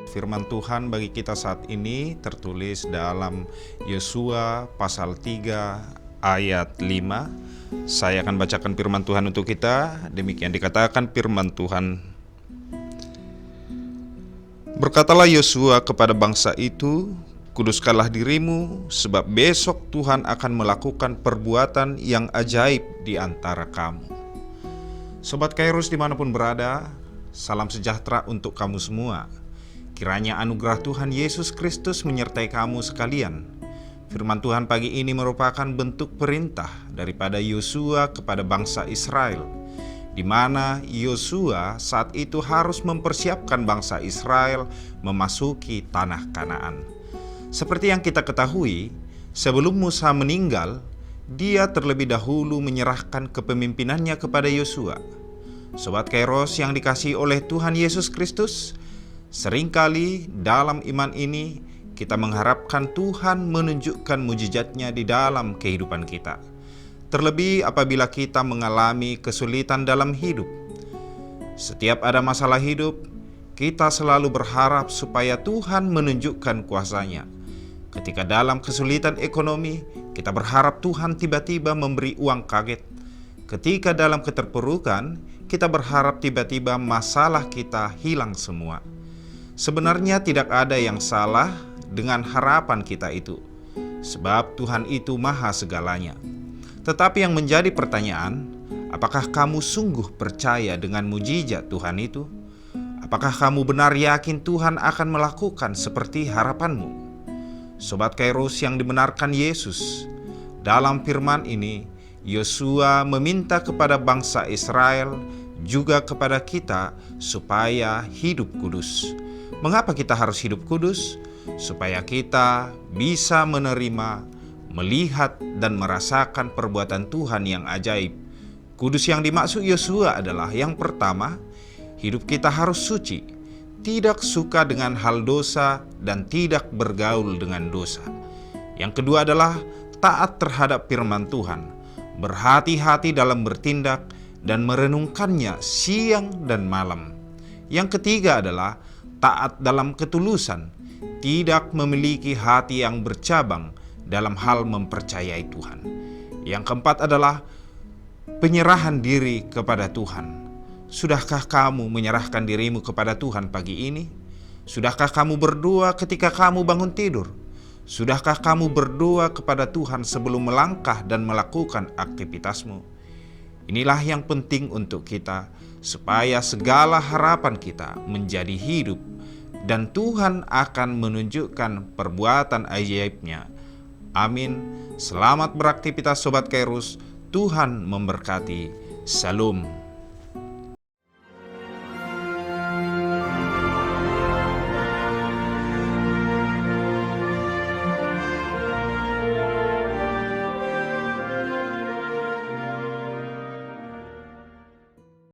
Firman Tuhan bagi kita saat ini tertulis dalam Yosua pasal 3 ayat 5. Saya akan bacakan firman Tuhan untuk kita. Demikian dikatakan firman Tuhan. Berkatalah Yosua kepada bangsa itu, kuduskanlah dirimu, sebab besok Tuhan akan melakukan perbuatan yang ajaib di antara kamu. Sobat Kairos dimanapun berada, salam sejahtera untuk kamu semua. Kiranya anugerah Tuhan Yesus Kristus menyertai kamu sekalian. Firman Tuhan pagi ini merupakan bentuk perintah daripada Yosua kepada bangsa Israel, di mana Yosua saat itu harus mempersiapkan bangsa Israel memasuki tanah Kanaan. Seperti yang kita ketahui, sebelum Musa meninggal, dia terlebih dahulu menyerahkan kepemimpinannya kepada Yosua. Sobat Kairos yang dikasihi oleh Tuhan Yesus Kristus, seringkali dalam iman ini kita mengharapkan Tuhan menunjukkan mujizatnya di dalam kehidupan kita. Terlebih apabila kita mengalami kesulitan dalam hidup. Setiap ada masalah hidup, kita selalu berharap supaya Tuhan menunjukkan kuasa-Nya. Ketika dalam kesulitan ekonomi, kita berharap Tuhan tiba-tiba memberi uang kaget. Ketika dalam keterpurukan, kita berharap tiba-tiba masalah kita hilang semua. Sebenarnya tidak ada yang salah dengan harapan kita itu, sebab Tuhan itu maha segalanya. Tetapi yang menjadi pertanyaan, apakah kamu sungguh percaya dengan mujizat Tuhan itu? Apakah kamu benar yakin Tuhan akan melakukan seperti harapanmu? Sobat Kairos yang dibenarkan Yesus, dalam firman ini, Yosua meminta kepada bangsa Israel, juga kepada kita, supaya hidup kudus. Mengapa kita harus hidup kudus? Supaya kita bisa menerima, melihat, dan merasakan perbuatan Tuhan yang ajaib. Kudus yang dimaksud Yosua adalah yang pertama, hidup kita harus suci, tidak suka dengan hal dosa, dan tidak bergaul dengan dosa. Yang kedua adalah taat terhadap firman Tuhan, berhati-hati dalam bertindak, dan merenungkannya siang dan malam. Yang ketiga adalah taat dalam ketulusan, tidak memiliki hati yang bercabang dalam hal mempercayai Tuhan. Yang keempat adalah penyerahan diri kepada Tuhan. Sudahkah kamu menyerahkan dirimu kepada Tuhan pagi ini? Sudahkah kamu berdoa ketika kamu bangun tidur? Sudahkah kamu berdoa kepada Tuhan sebelum melangkah dan melakukan aktivitasmu? Inilah yang penting untuk kita, supaya segala harapan kita menjadi hidup, dan Tuhan akan menunjukkan perbuatan ajaib-Nya. Amin. Selamat beraktivitas Sobat Kairos. Tuhan memberkati. Salam.